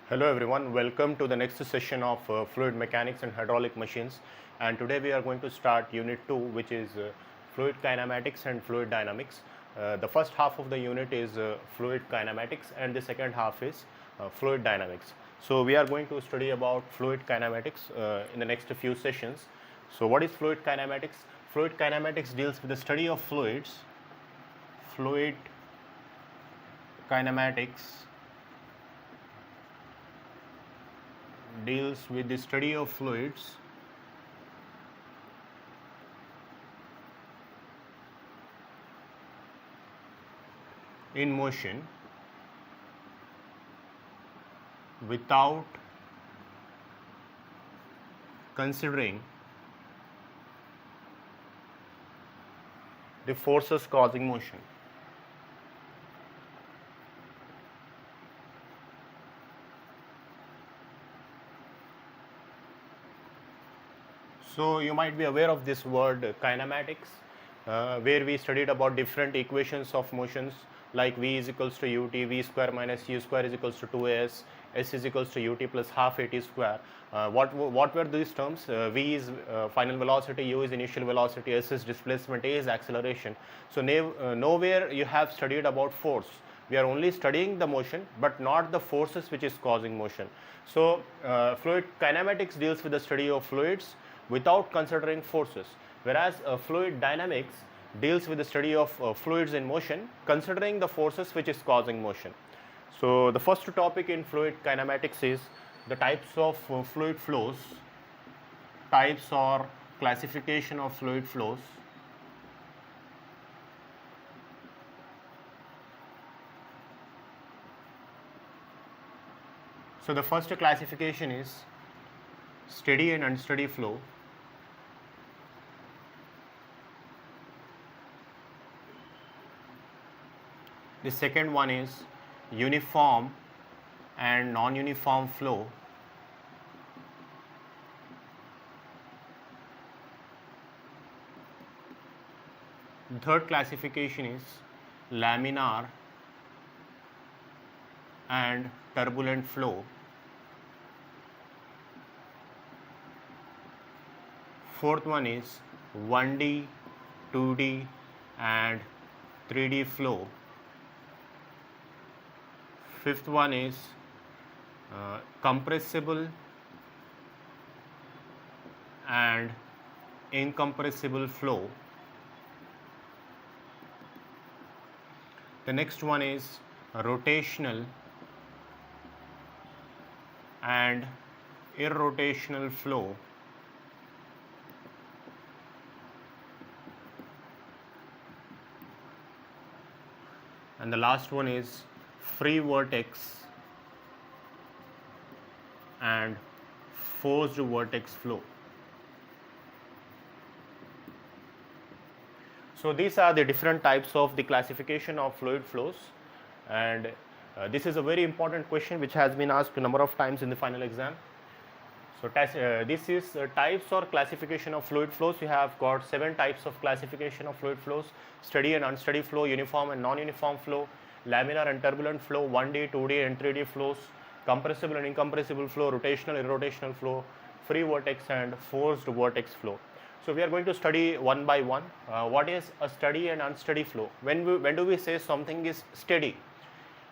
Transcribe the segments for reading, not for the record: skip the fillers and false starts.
Hello everyone, welcome to the next session of fluid mechanics and hydraulic machines, and today we are going to start unit 2, which is fluid kinematics and fluid dynamics. The first half of the unit is fluid kinematics and the second half is fluid dynamics. So we are going to study about fluid kinematics in the next few sessions. So what is fluid kinematics? Fluid kinematics deals with the study of fluids. Fluid kinematics deals with the study of fluids in motion without considering the forces causing motion. So you might be aware of this word kinematics, where we studied about different equations of motions like v is equals to ut, v square minus u square is equals to 2as, s is equals to ut plus half at square. What were these terms? V is final velocity, u is initial velocity, s is displacement, a is acceleration. So nowhere you have studied about force. We are only studying the motion but not the forces which is causing motion. So fluid kinematics deals with the study of fluids without considering forces, whereas fluid dynamics deals with the study of fluids in motion considering the forces which is causing motion. So the first topic in fluid kinematics is the types of fluid flows, types or classification of fluid flows. So the first classification is steady and unsteady flow. The second one is uniform and non-uniform flow. The third classification is laminar and turbulent flow. Fourth one is 1D, 2D and 3D flow. Fifth one is compressible and incompressible flow. The next one is rotational and irrotational flow. And the last one is free vortex and forced vortex flow. So these are the different types of the classification of fluid flows, and this is a very important question which has been asked a number of times in the final exam. So this is types or classification of fluid flows. We have got 7 types of classification of fluid flows: steady and unsteady flow, uniform and non-uniform flow, laminar and turbulent flow, 1D, 2D and 3D flows, compressible and incompressible flow, rotational, irrotational flow, free vortex and forced vortex flow. So we are going to study one by one. What is a steady and unsteady flow? When do we say something is steady?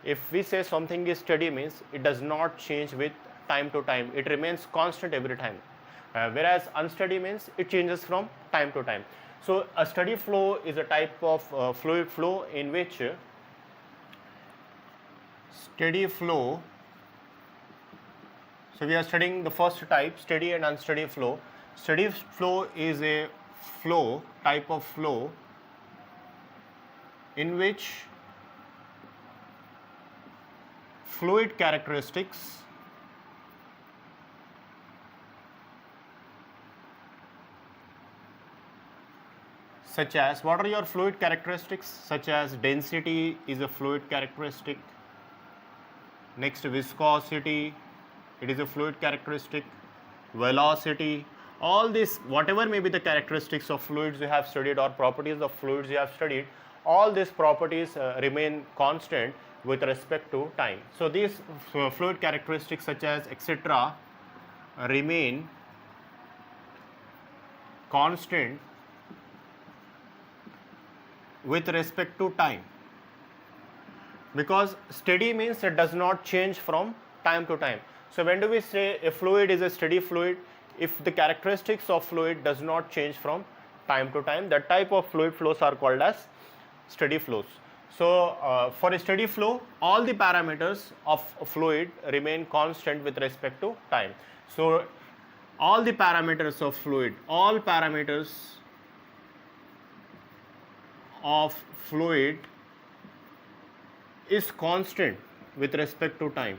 If we say something is steady, means it does not change with time to time, it remains constant every time, whereas unsteady means it changes from time to time. So a steady flow is a type of fluid flow in which steady flow, so we are studying the first type, steady and unsteady flow. Steady flow is a flow, type of flow in which fluid characteristics such as, what are your fluid characteristics? Such as density is a fluid characteristic, next viscosity, it is a fluid characteristic, velocity, all this, whatever may be the characteristics of fluids you have studied or properties of fluids you have studied, all these properties remain constant with respect to time. So these fluid characteristics such as etc. remain constant with respect to time, because steady means it does not change from time to time. So when do we say a fluid is a steady fluid? If the characteristics of fluid does not change from time to time, that type of fluid flows are called as steady flows. So for a steady flow, all the parameters of a fluid remain constant with respect to time. So all the parameters of fluid, all parameters of fluid is constant with respect to time,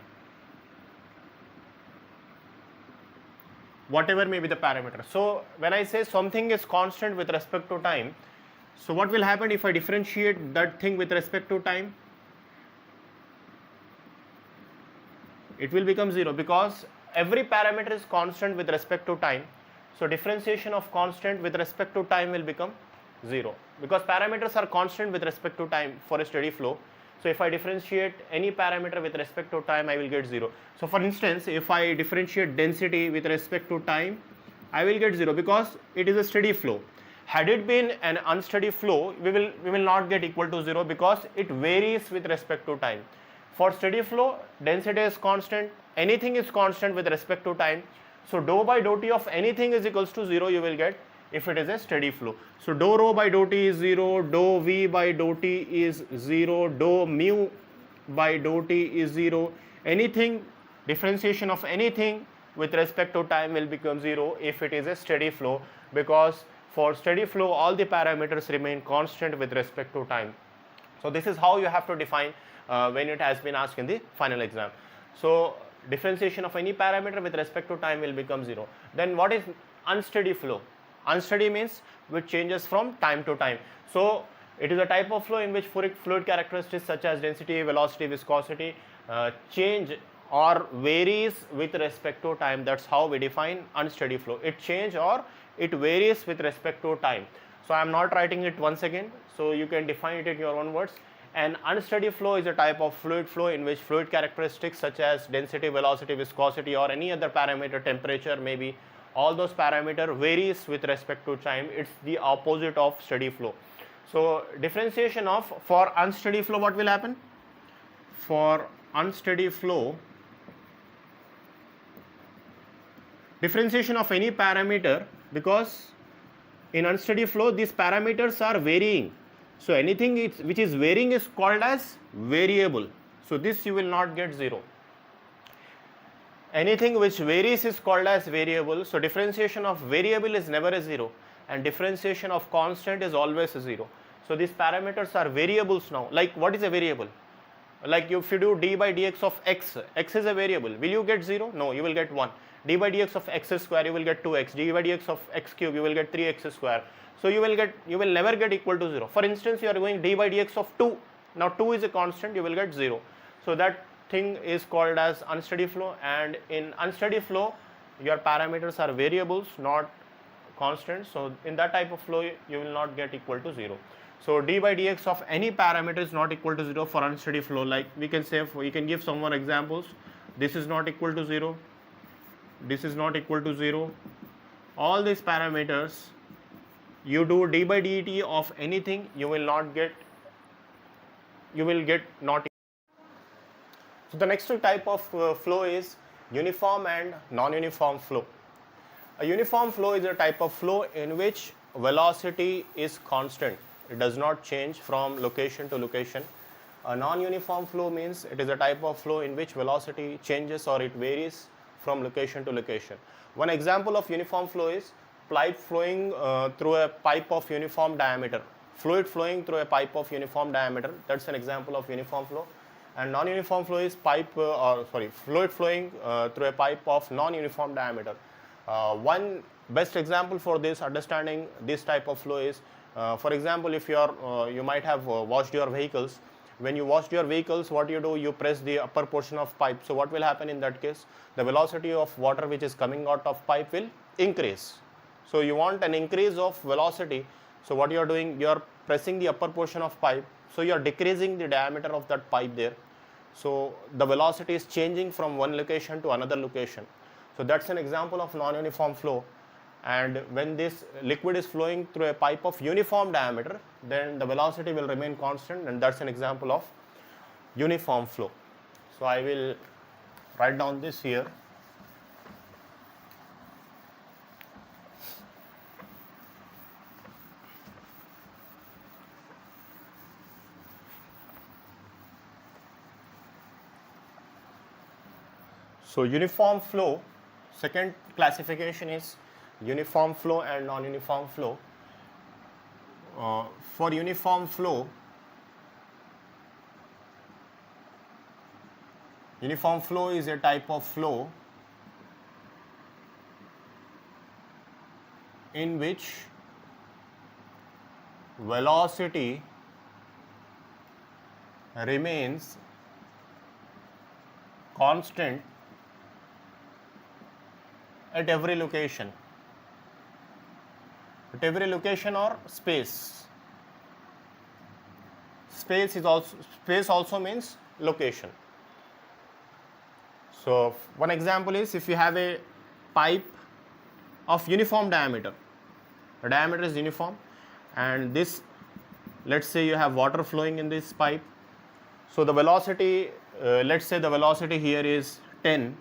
whatever may be the parameter. So when I say something is constant with respect to time, so what will happen if I differentiate that thing with respect to time? It will become 0, because every parameter is constant with respect to time. So differentiation of constant with respect to time will become 0, because parameters are constant with respect to time for a steady flow. So if I differentiate any parameter with respect to time, I will get 0. So for instance, if I differentiate density with respect to time, I will get 0, because it is a steady flow. Had it been an unsteady flow, we will not get equal to 0, because it varies with respect to time. For steady flow, density is constant, anything is constant with respect to time. So dou by dou t of anything is equals to 0 you will get if it is a steady flow. So dou rho by dou t is 0, dou v by dou t is 0, dou mu by dou t is 0. Anything, differentiation of anything with respect to time will become 0 if it is a steady flow, because for steady flow all the parameters remain constant with respect to time. So this is how you have to define when it has been asked in the final exam. So differentiation of any parameter with respect to time will become 0. Then what is unsteady flow? Unsteady means which changes from time to time. So it is a type of flow in which fluid characteristics such as density, velocity, viscosity change or varies with respect to time. That's how we define unsteady flow. It changes or it varies with respect to time. So I am not writing it once again, so you can define it in your own words. An unsteady flow is a type of fluid flow in which fluid characteristics such as density, velocity, viscosity or any other parameter, temperature, maybe all those parameter varies with respect to time. It's the opposite of steady flow. So differentiation of, for unsteady flow what will happen? For unsteady flow, differentiation of any parameter, because in unsteady flow these parameters are varying. So anything which is varying is called as variable. So this you will not get 0. Anything which varies is called as variable. So differentiation of variable is never a 0 and differentiation of constant is always a 0. So these parameters are variables now. Like what is a variable? Like if you do d by dx of x, x is a variable. Will you get 0? No, you will get 1. D by dx of x square, you will get 2x. D by dx of x cube, you will get 3x square. So you will never get equal to 0. For instance, you are going d by dx of 2. Now 2 is a constant, you will get 0. So that thing is called as unsteady flow, and in unsteady flow your parameters are variables, not constants. So in that type of flow you will not get equal to 0. So d by dx of any parameter is not equal to 0 for unsteady flow. Like we can say, we can give someone examples. This is not equal to 0. This is not equal to 0. All these parameters, you do d by dt of anything, you will get not. So the next type of flow is uniform and non-uniform flow. A uniform flow is a type of flow in which velocity is constant. It does not change from location to location. A non-uniform flow means it is a type of flow in which velocity changes or it varies from location to location. One example of uniform flow is fluid flowing through a pipe of uniform diameter. Fluid flowing through a pipe of uniform diameter, that's an example of uniform flow. And non-uniform flow is fluid flowing through a pipe of non-uniform diameter. One best example for this understanding this type of flow is, for example, if you might have washed your vehicles. When you washed your vehicles, what you do, you press the upper portion of pipe. So what will happen in that case? The velocity of water which is coming out of pipe will increase. So you want an increase of velocity. So what you are doing, you are pressing the upper portion of pipe, so you are decreasing the diameter of that pipe there. So the velocity is changing from one location to another location. So that's an example of non-uniform flow. And when this liquid is flowing through a pipe of uniform diameter, then the velocity will remain constant, and that's an example of uniform flow. So I will write down this here. So uniform flow, second classification is uniform flow and non-uniform flow. For uniform flow, uniform flow is a type of flow in which velocity remains constant at every location. At every location or space. Space also means location. So one example is, if you have a pipe of uniform diameter, the diameter is uniform, and this, let's say you have water flowing in this pipe. So the velocity, let's say the velocity here is 10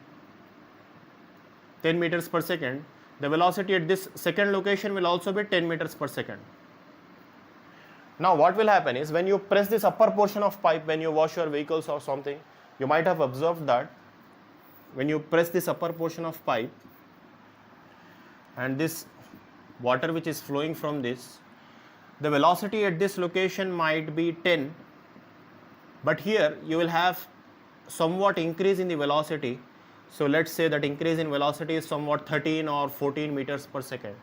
meters per second. The velocity at this second location will also be 10 meters per second. Now what will happen is, when you press this upper portion of pipe, when you wash your vehicles or something, you might have observed that when you press this upper portion of pipe, and this water which is flowing from this, the velocity at this location might be 10, but here you will have somewhat increase in the velocity. So let's say that increase in velocity is somewhat 13 or 14 meters per second.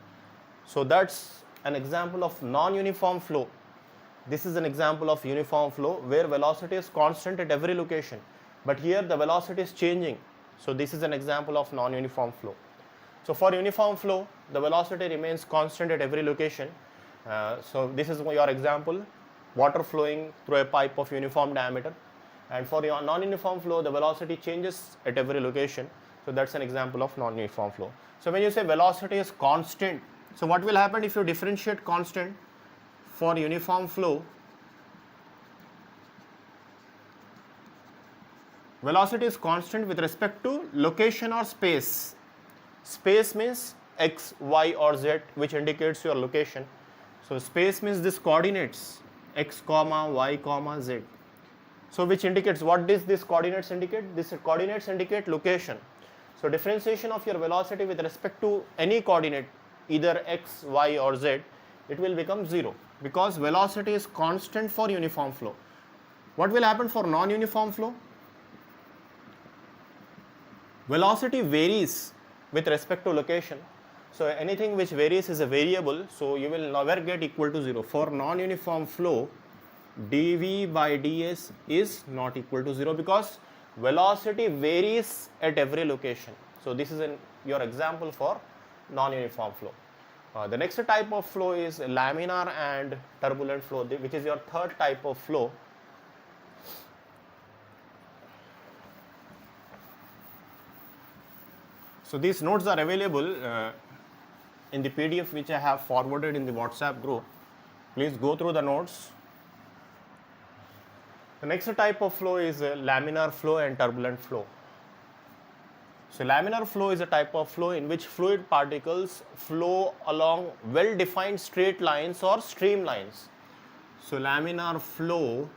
So that's an example of non-uniform flow. This is an example of uniform flow where velocity is constant at every location, but here the velocity is changing. So this is an example of non-uniform flow. So for uniform flow, the velocity remains constant at every location. So this is your example, water flowing through a pipe of uniform diameter. And for your non-uniform flow, the velocity changes at every location. So that's an example of non-uniform flow. So when you say velocity is constant, so what will happen if you differentiate constant for uniform flow? Velocity is constant with respect to location or space. Space means x, y or z, which indicates your location. So space means this coordinates x comma y comma z. So which indicates, what does this coordinates indicate? This coordinates indicate location. So differentiation of your velocity with respect to any coordinate, either x, y or z, it will become 0, because velocity is constant for uniform flow. What will happen for non-uniform flow? Velocity varies with respect to location. So anything which varies is a variable, so you will never get equal to 0. For non-uniform flow, dV by ds is not equal to 0, because velocity varies at every location. So this is your example for non-uniform flow. The next type of flow is laminar and turbulent flow, which is your third type of flow. So these notes are available in the PDF which I have forwarded in the WhatsApp group. Please go through the notes. The next type of flow is laminar flow and turbulent flow. So laminar flow is a type of flow in which fluid particles flow along well-defined straight lines or streamlines. So laminar flow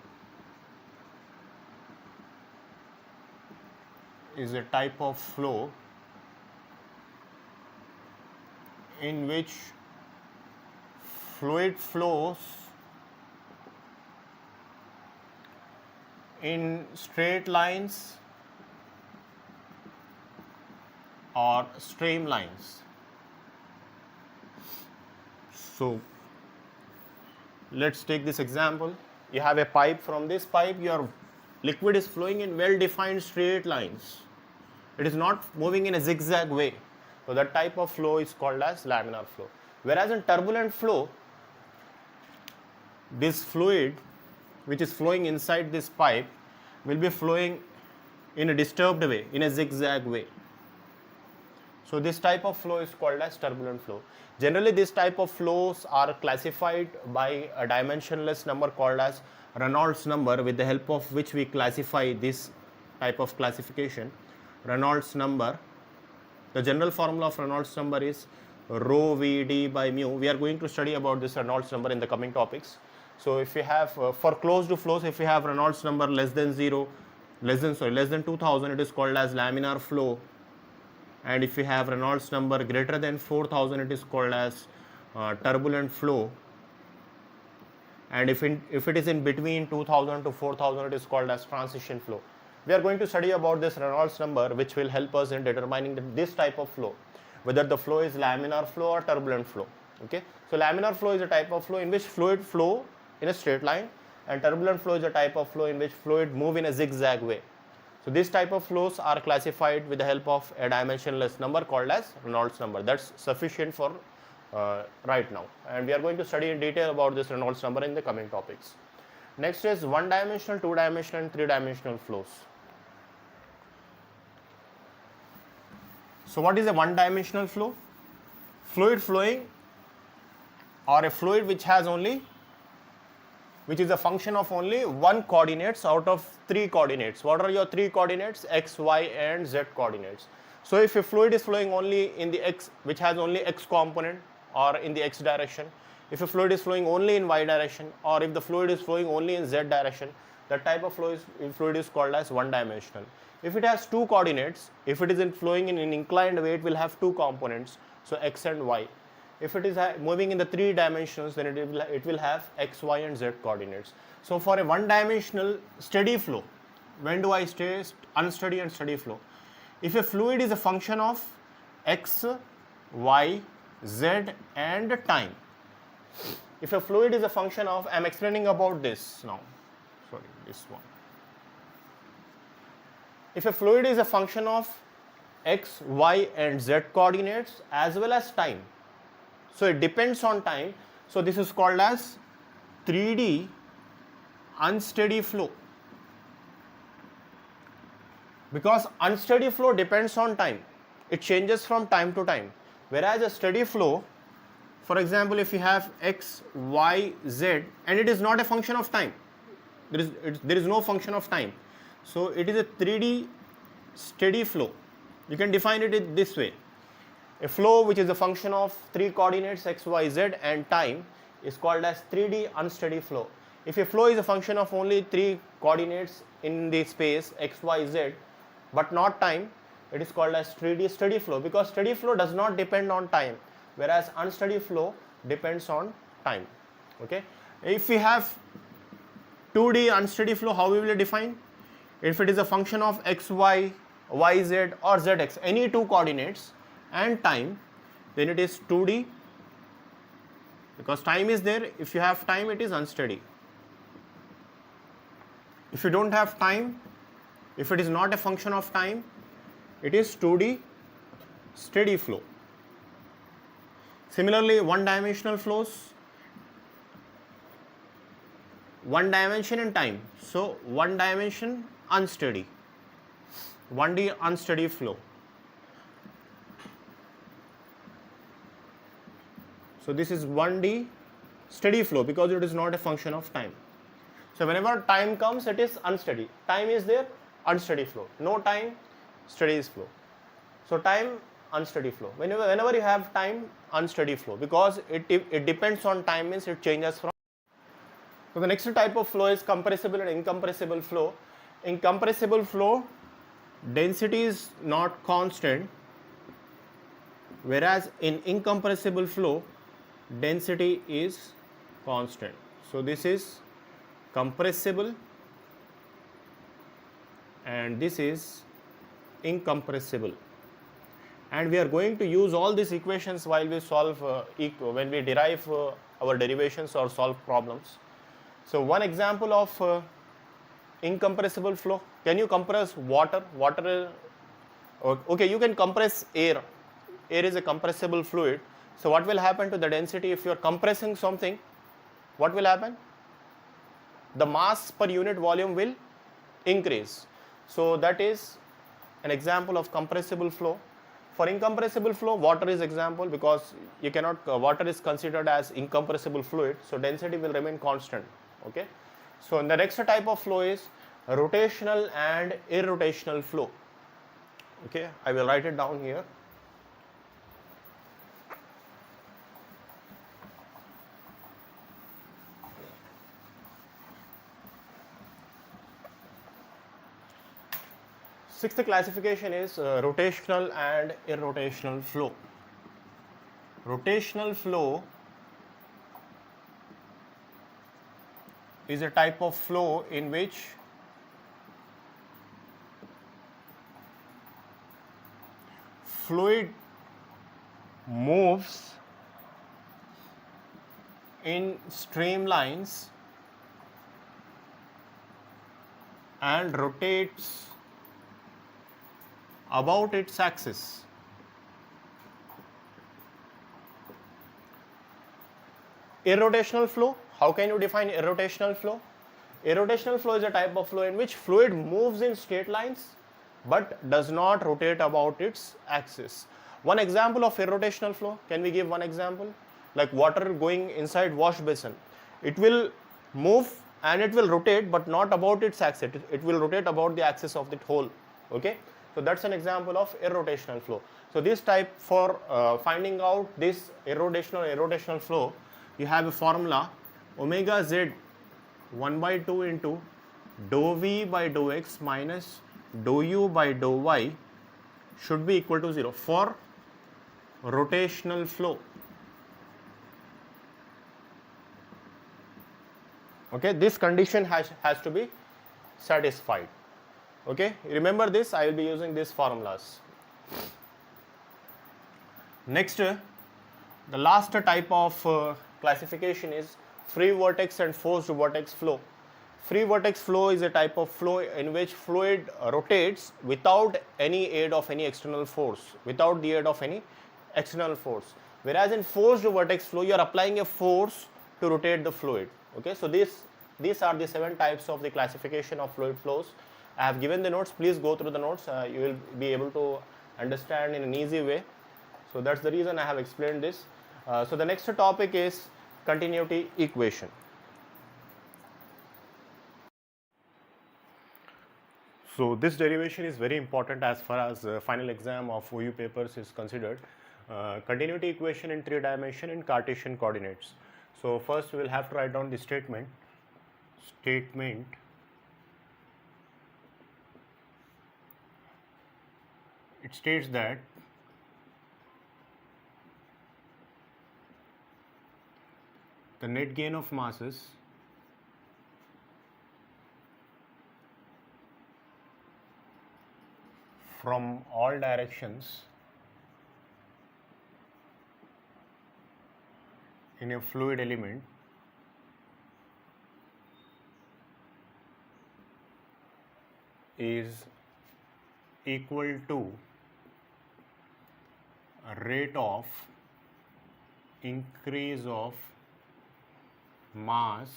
is a type of flow in which fluid flows in straight lines or streamlines. So let's take this example. You have a pipe. From this pipe, your liquid is flowing in well-defined straight lines. It is not moving in a zigzag way. So that type of flow is called as laminar flow. Whereas in turbulent flow, this fluid which is flowing inside this pipe will be flowing in a disturbed way, in a zigzag way. So this type of flow is called as turbulent flow. Generally this type of flows are classified by a dimensionless number called as Reynolds number, with the help of which we classify this type of classification. Reynolds number, the general formula of Reynolds number is rho VD by mu. We are going to study about this Reynolds number in the coming topics. So if we have for closed flows, if we have Reynolds number less than 2000, it is called as laminar flow. And if we have Reynolds number greater than 4000, it is called as turbulent flow. And if it is in between 2000 to 4000, it is called as transition flow. We are going to study about this Reynolds number, which will help us in determining this type of flow, whether the flow is laminar flow or turbulent flow. Okay, so laminar flow is a type of flow in which fluid flow in a straight line, and turbulent flow is a type of flow in which fluid move in a zigzag way. So this type of flows are classified with the help of a dimensionless number called as Reynolds number. That's sufficient for right now, and we are going to study in detail about this Reynolds number in the coming topics. Next is one-dimensional, two-dimensional and three-dimensional flows. So what is a one-dimensional flow? Fluid flowing, or a fluid which is a function of only one coordinates out of three coordinates. What are your three coordinates? X, Y and Z coordinates. So if a fluid is flowing only in the X, which has only X component, or in the X direction, if a fluid is flowing only in Y direction, or if the fluid is flowing only in Z direction, that type of fluid is called as one dimensional. If it has two coordinates, if it is flowing in an inclined way, it will have two components, so X and Y. If it is moving in the three dimensions, then it will have X, Y and Z coordinates. So for a one-dimensional steady flow, when do I say unsteady and steady flow? If a fluid is a function of X, Y, Z and time. If a fluid is a function of, I am explaining about this now, sorry, this one. If a fluid is a function of X, Y and Z coordinates as well as time, so it depends on time, so this is called as 3D unsteady flow, because unsteady flow depends on time, it changes from time to time, whereas a steady flow, for example, if you have X, Y, Z and it is not a function of time, there is no function of time, so it is a 3D steady flow. You can define it this way. A flow which is a function of three coordinates X, Y, Z and time is called as 3D unsteady flow. If a flow is a function of only three coordinates in the space X, Y, Z but not time, it is called as 3D steady flow, because steady flow does not depend on time, whereas unsteady flow depends on time. Okay, if we have 2D unsteady flow, how we will define? If it is a function of X, Y, Y, Z or ZX, any two coordinates and time, then it is 2D, because time is there. If you have time, it is unsteady. If you don't have time, if it is not a function of time, it is 2D steady flow. Similarly, one-dimensional flows, one dimension and time, so one dimension unsteady, 1D unsteady flow. So this is 1D steady flow because it is not a function of time. So whenever time comes, it is unsteady. Time is there, unsteady flow. No time, steady flow. So time, unsteady flow. Whenever you have time, unsteady flow, because it depends on time, means it changes from. So the next type of flow is compressible and incompressible flow. In compressible flow, density is not constant, whereas in incompressible flow, density is constant. So this is compressible and this is incompressible, and we are going to use all these equations while we solve when we derive our derivations or solve problems. So one example of incompressible flow, can you compress water? Okay, you can compress air. Air is a compressible fluid. So what will happen to the density if you are compressing something? What will happen? the mass per unit volume will increase. So that is an example of compressible flow. For incompressible flow, water is example, because you cannot, water is considered as incompressible fluid, so density will remain constant. Okay. So the next type of flow is rotational and irrotational flow. Okay, I will write it down here. Sixth classification is rotational and irrotational flow. Rotational flow is a type of flow in which fluid moves in streamlines and rotates about its axis. Irrotational flow, how can you define irrotational flow? Irrotational flow is a type of flow in which fluid moves in straight lines but does not rotate about its axis. One example of irrotational flow, can we give one example? Like water going inside wash basin. It will move and it will rotate but not about its axis. It will rotate about the axis of the hole. Okay. So that's an example of irrotational flow. So this type, for finding out this irrotational flow, you have a formula omega z 1 by 2 into dou v by dou x minus dou u by dou y should be equal to 0 for rotational flow. Okay, this condition has to be satisfied. Okay, remember this, I will be using these formulas. Next, the last type of classification is free vortex and forced vortex flow. Free vortex flow is a type of flow in which fluid rotates without any aid of any external force, whereas in forced vortex flow you are applying a force to rotate the fluid. Okay, so these are the 7 types of the classification of fluid flows. I have given the notes, please go through the notes, you will be able to understand in an easy way. So that's the reason I have explained this. So the next topic is continuity equation. So this derivation is very important as far as final exam of OU papers is considered. Continuity equation in 3 dimension in Cartesian coordinates. So first we will have to write down the statement. It states that the net gain of masses from all directions in a fluid element is equal to a rate of increase of mass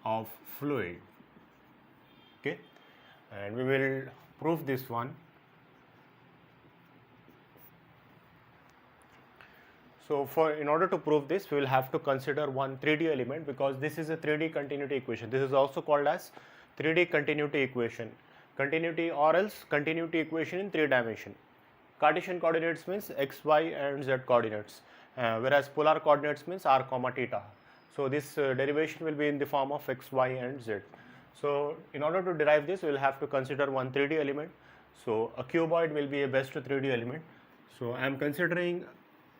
of fluid. Okay, and we will prove this one. So in order to prove this, we will have to consider one 3D element, because this is a 3D continuity equation. This is also called as 3D continuity equation. Continuity or else continuity equation in 3 dimension. Cartesian coordinates means x, y and z coordinates, whereas polar coordinates means r comma theta. So this derivation will be in the form of x, y and z. So in order to derive this, we will have to consider one 3D element. So a cuboid will be a best 3D element. So I am considering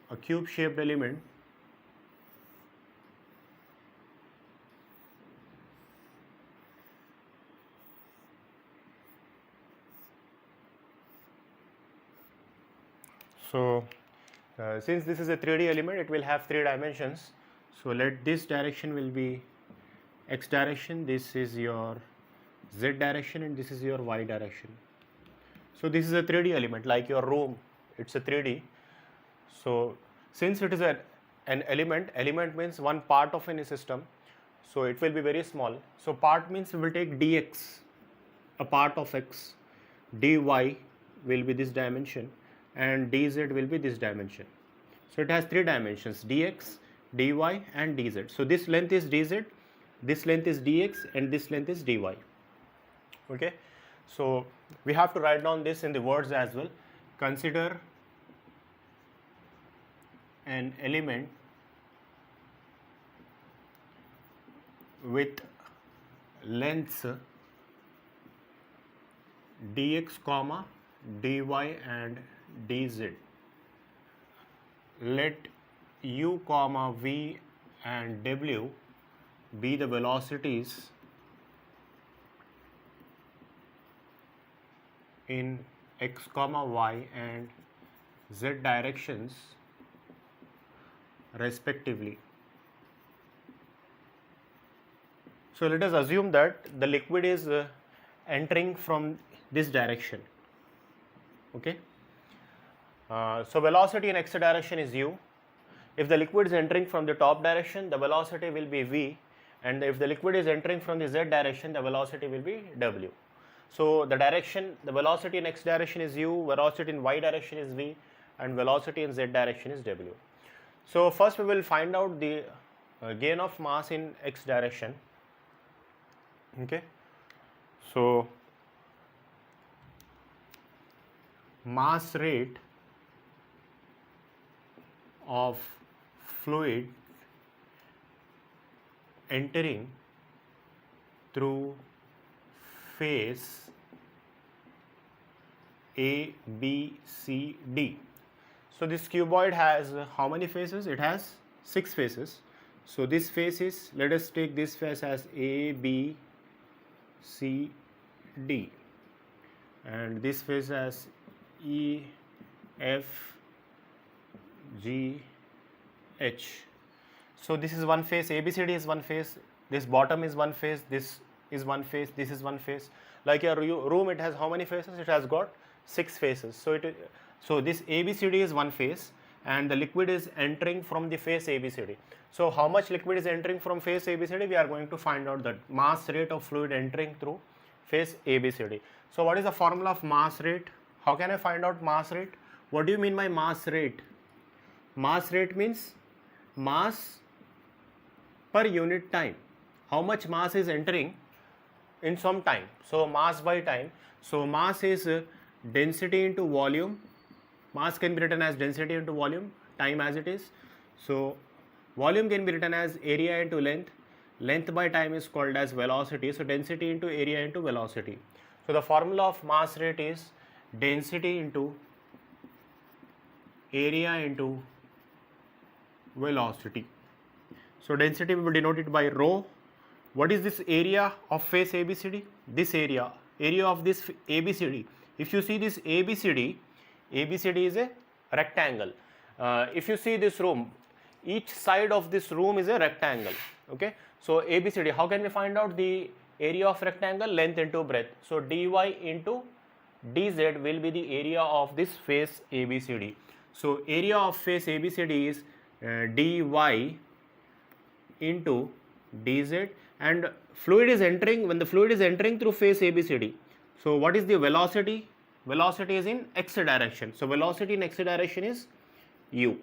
a cube shaped element. So since this is a 3D element, it will have 3 dimensions. So let this direction will be x direction, this is your z direction and this is your y direction. So this is a 3D element, like your room, it's a 3D. So since it is an an element, element means one part of any system, so it will be very small. So part means we will take dx, a part of x, dy will be this dimension, and dz will be this dimension. So it has three dimensions, dx, dy and dz. So this length is dz, this length is dx, and this length is dy. Okay, so we have to write down this in the words as well. Consider an element with lengths dx comma dy and dz. Let u comma v and w be the velocities in x comma y and z directions respectively. So let us assume that the liquid is entering from this direction. Okay. So velocity in x direction is u. If the liquid is entering from the top direction, the velocity will be v, and if the liquid is entering from the z direction, the velocity will be w. So the direction, the velocity in x direction is u, velocity in y direction is v, and velocity in z direction is w. So first we will find out the gain of mass in x direction. Okay, so mass rate of fluid entering through phase A, B, C, D. So this cuboid has how many faces? It has 6 faces. So this face is, let us take this face as A, B, C, D, and this face as E, F, G, H. So this is one face, ABCD is one face, this bottom is one face, this is one face, this is one face. Like your room, it has how many faces? It has got 6 faces. So this ABCD is one face, and the liquid is entering from the face ABCD. So how much liquid is entering from face ABCD? We are going to find out that mass rate of fluid entering through face ABCD. So what is the formula of mass rate? How can I find out mass rate? What do you mean by mass rate? Mass rate means mass per unit time. How much mass is entering in some time? So mass by time. So mass is density into volume. Mass can be written as density into volume, time as it is. So volume can be written as area into length. Length by time is called as velocity. So density into area into velocity. So the formula of mass rate is density into area into velocity. So density will be denoted by rho. What is this area of face ABCD? This area of this ABCD. If you see this ABCD is a rectangle. If you see this room, each side of this room is a rectangle. Okay, so ABCD, how can we find out the area of rectangle? Length into breadth. So dy into dz will be the area of this face ABCD. So area of face ABCD is dy into dz, and fluid is entering, when the fluid is entering through face ABCD. So what is the velocity? Velocity is in x direction. So velocity in x direction is u.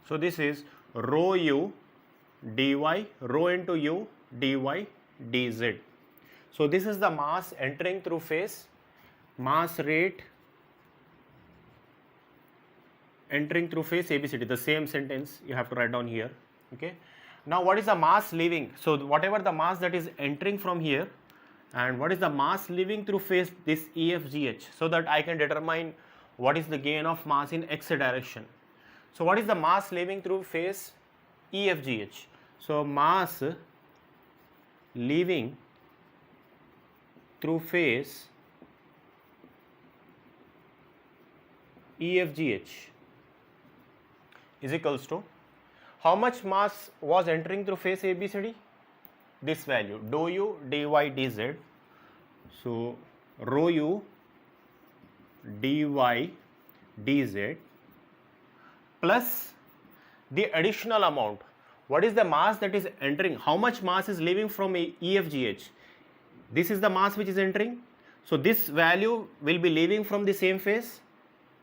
So this is rho u dy, rho into u dy dz. So this is the mass entering through face, mass rate entering through face ABCD. The same sentence you have to write down here. Okay. Now what is the mass leaving? So whatever the mass that is entering from here, and what is the mass leaving through face this EFGH, so that I can determine what is the gain of mass in x direction. So what is the mass leaving through face EFGH? So mass leaving through face EFGH is equals to, how much mass was entering through face ABCD? This value, dou u dy dz. So rho u dy dz plus the additional amount. What is the mass that is entering? How much mass is leaving from EFGH? This is the mass which is entering. So this value will be leaving from the same phase.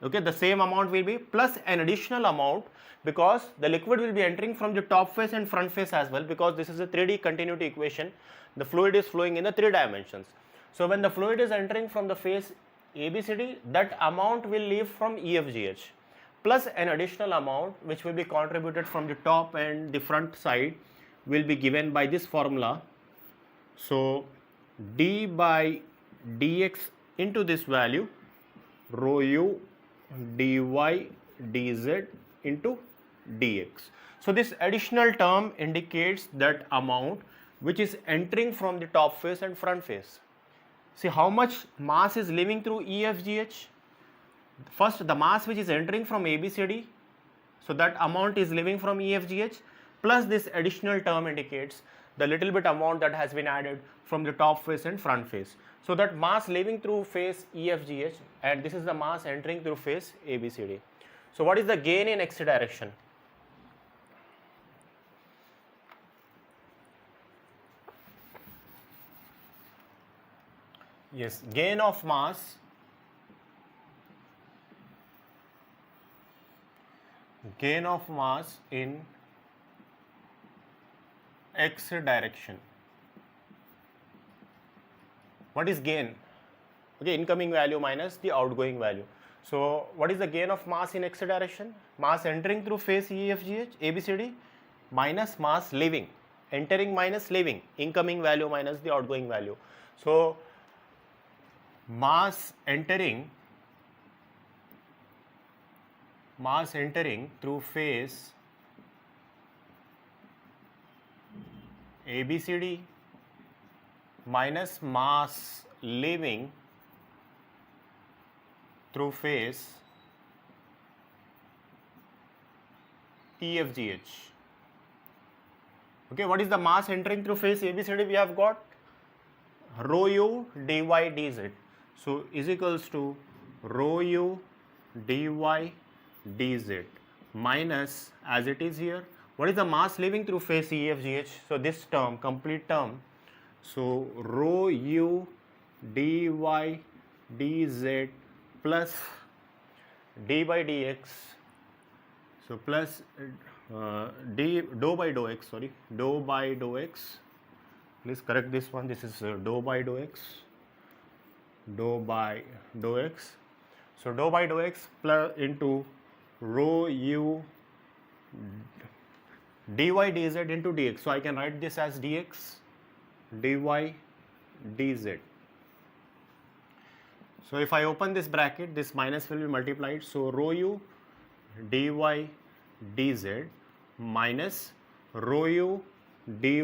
Okay, the same amount will be plus an additional amount, because the liquid will be entering from the top phase and front phase as well, because this is a 3D continuity equation. The fluid is flowing in the 3 dimensions. So when the fluid is entering from the phase ABCD, that amount will leave from EFGH, plus an additional amount which will be contributed from the top and the front side will be given by this formula. So d by dx into this value, rho u dy dz into dx. So this additional term indicates that amount which is entering from the top phase and front phase. See how much mass is leaving through EFGH. First, the mass which is entering from ABCD, so that amount is leaving from EFGH, plus this additional term indicates the little bit amount that has been added from the top phase and front phase. So that mass leaving through phase EFGH, and this is the mass entering through phase ABCD. So what is the gain in x direction? Yes, gain of mass in x direction. What is gain? Okay, incoming value minus the outgoing value. So what is the gain of mass in x direction? Mass entering through phase EFGH, ABCD, minus mass leaving. Entering minus leaving, incoming value minus the outgoing value. So mass entering through phase ABCD minus mass leaving through phase EFGH. Okay, what is the mass entering through phase ABCD? We have got rho u dy dz. So is equals to rho u dy dz minus, as it is here, what is the mass leaving through phase EFGH? So this term, complete term, so rho u dy dz plus d by dx, so plus dou by dou x, dou by dou x, please correct this one, this is dou by dou x, so dou by dou x plus into rho u dy dz into dx. So I can write this as dx dy dz. So if I open this bracket, this minus will be multiplied. So rho u dy dz minus rho u dy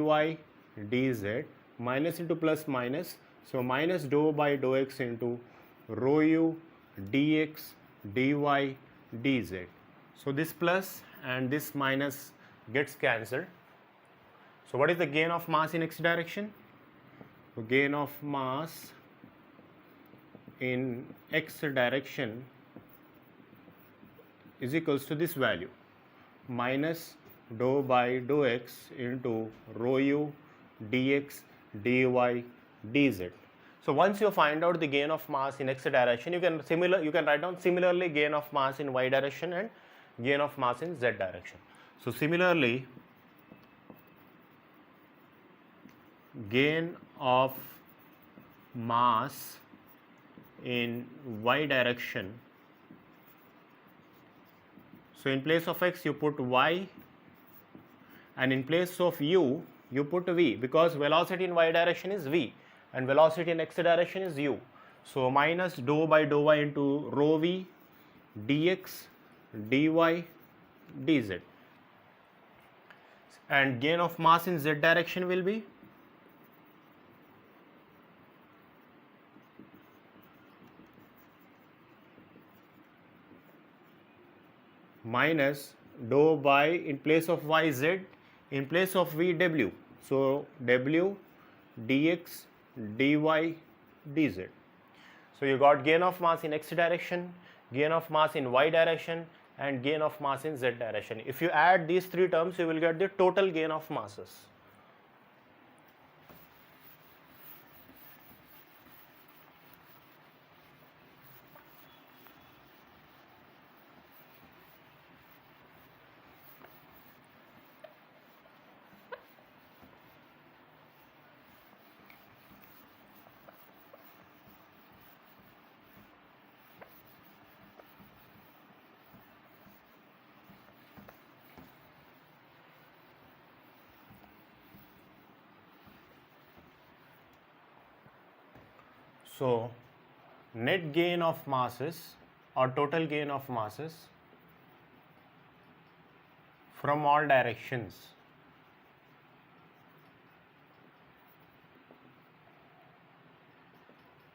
dz minus into plus minus. So minus dou by dou x into rho u dx dy dz. So this plus and this minus gets cancelled. So what is the gain of mass in x direction? So gain of mass in x direction is equals to this value, minus dou by dou x into rho u dx dy dz. So once you find out the gain of mass in x direction, you can write down similarly gain of mass in y direction and gain of mass in z direction. So similarly, gain of mass in y direction, so in place of x you put y and in place of u you put v, because velocity in y direction is v and velocity in x direction is u. So minus dou by dou y into rho v dx dy dz, and gain of mass in z direction will be minus dou by, in place of y z, in place of v w, so w dx dy dz. So you got gain of mass in x direction, gain of mass in y direction and gain of mass in z direction. If you add these three terms, you will get the total gain of masses. So net gain of masses or total gain of masses from all directions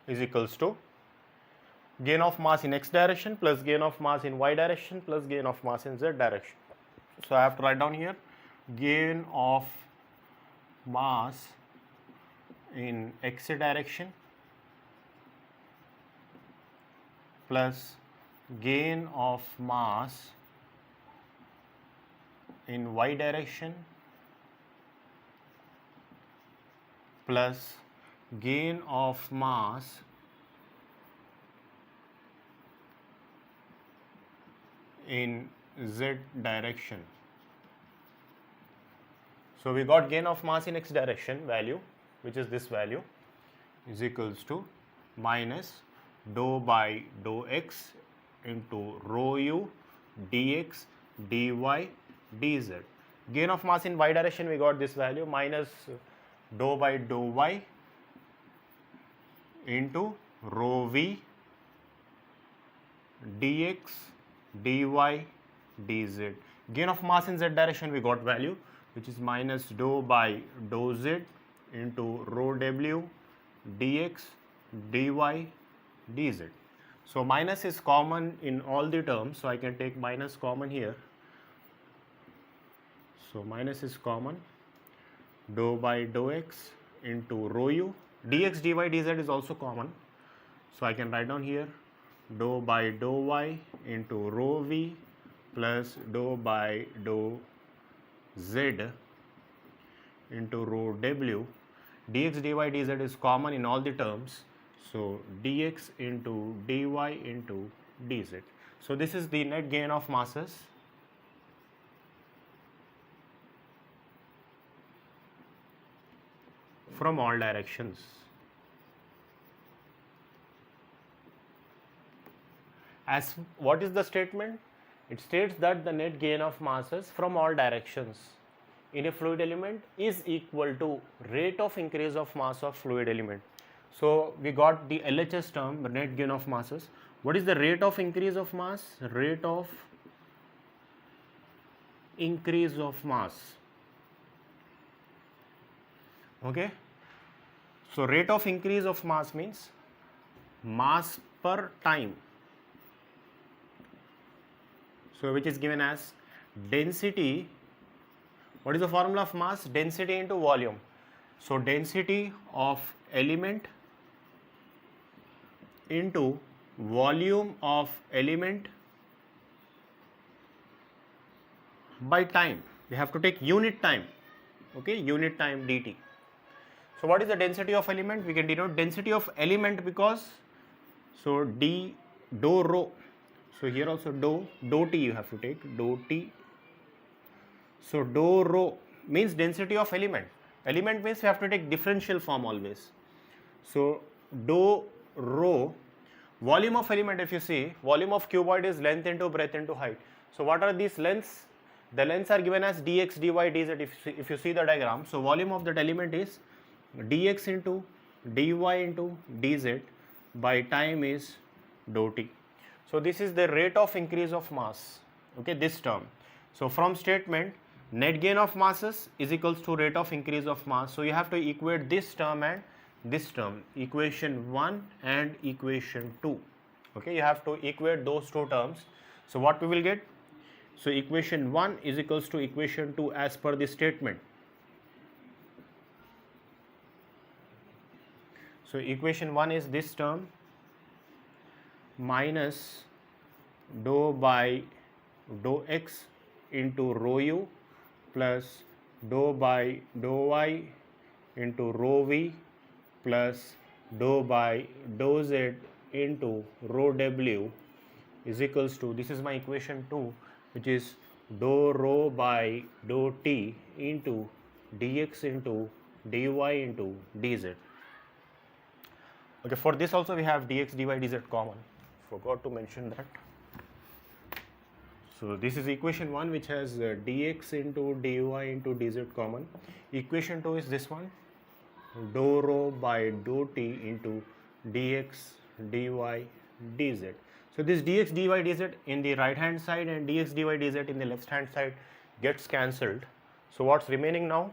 is equals to gain of mass in x direction plus gain of mass in y direction plus gain of mass in z direction. So I have to write down here gain of mass in x direction plus gain of mass in y direction plus gain of mass in z direction. So we got gain of mass in x direction value, which is this value, is equals to minus dou by dou x into rho u dx dy dz. Gain of mass in y direction, we got this value minus dou by dou y into rho v dx dy dz. Gain of mass in z direction, we got value which is minus dou by dou z into rho w dx dy dz. So minus is common in all the terms, so I can take minus common here. So minus is common, dou by dou x into rho u, dx dy dz is also common, so I can write down here dou by dou y into rho v plus dou by dou z into rho w. Dx dy dz is common in all the terms, so dx into dy into dz. So this is the net gain of masses from all directions. As what is the statement? It states that the net gain of masses from all directions in a fluid element is equal to rate of increase of mass of fluid element. So we got the LHS term, net gain of masses. What is the rate of increase of mass? Rate of increase of mass. Okay. So rate of increase of mass means mass per time. So which is given as density. What is the formula of mass? Density into volume. So density of element into volume of element by time. We have to take unit time. Okay, unit time dt. So what is the density of element? We can denote density of element because, so d dou rho. So here also dou t you have to take, dou t. So dou rho means density of element. Element means we have to take differential form always. So dou rho, volume of element, if you see, volume of cuboid is length into breadth into height. So what are these lengths? The lengths are given as dx, dy, dz if you see the diagram. So volume of that element is dx into dy into dz by time is dou t. So this is the rate of increase of mass, okay, this term. So from statement, net gain of masses is equals to rate of increase of mass. So you have to equate this term and this term, equation 1 and equation 2. Okay, you have to equate those two terms. So what we will get? So equation 1 is equals to equation 2 as per the statement. So equation 1 is this term minus dou by dou x into rho u plus dou by dou y into rho v plus dou by dou z into rho w is equals to, this is my equation 2, which is dou rho by dou t into dx into dy into dz. Okay, for this also we have dx dy dz common, forgot to mention that. So this is equation 1, which has dx into dy into dz common. Equation 2 is this one, dou rho by dou t into dx dy dz. So this dx dy dz in the right hand side and dx dy dz in the left hand side gets cancelled. So what's remaining now?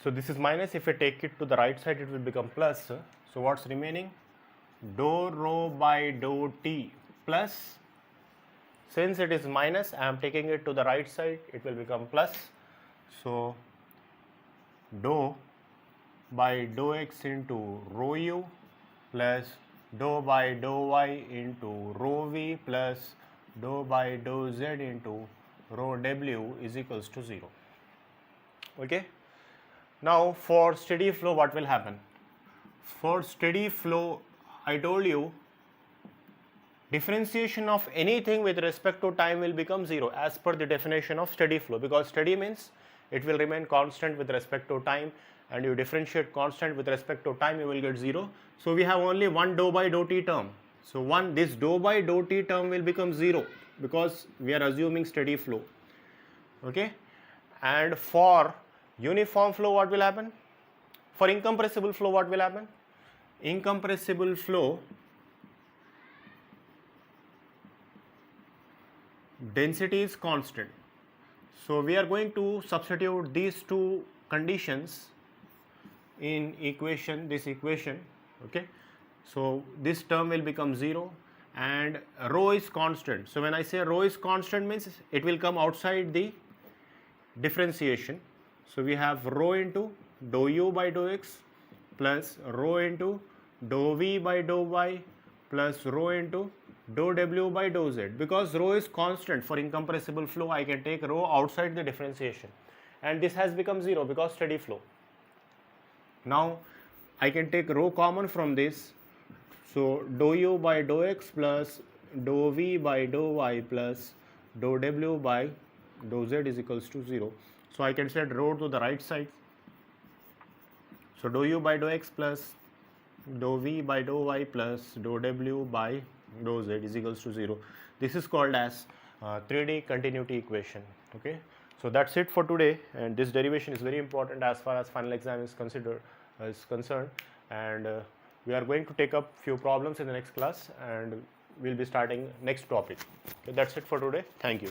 So this is minus, if I take it to the right side it will become plus. So what's remaining? Dou rho by dou t plus, since it is minus I am taking it to the right side, it will become plus. So dou by dou x into rho u plus dou by dou y into rho v plus dou by dou z into rho w is equals to 0. Okay. Now for steady flow what will happen? For steady flow, I told you differentiation of anything with respect to time will become 0 as per the definition of steady flow, because steady means it will remain constant with respect to time, and you differentiate constant with respect to time, you will get 0. So we have only one dou by dou t term. So this dou by dou t term will become 0 because we are assuming steady flow. Okay, and for uniform flow what will happen? For incompressible flow what will happen? Incompressible flow, density is constant. So we are going to substitute these two conditions in this equation. Okay, so this term will become 0 and rho is constant. So when I say rho is constant means it will come outside the differentiation. So we have rho into dou u by dou x plus rho into dou v by dou y plus rho into dou w by dou z. Because rho is constant for incompressible flow, I can take rho outside the differentiation, and this has become 0 because steady flow. Now I can take rho common from this, so dou u by dou x plus dou v by dou y plus dou w by dou z is equals to 0. So I can set rho to the right side. So dou u by dou x plus dou v by dou y plus dou w by dou z is equals to 0. This is called as 3D continuity equation. Okay, so that's it for today, and this derivation is very important as far as final exam is concerned, and we are going to take up few problems in the next class, and we'll be starting next topic. Okay, that's it for today. Thank you.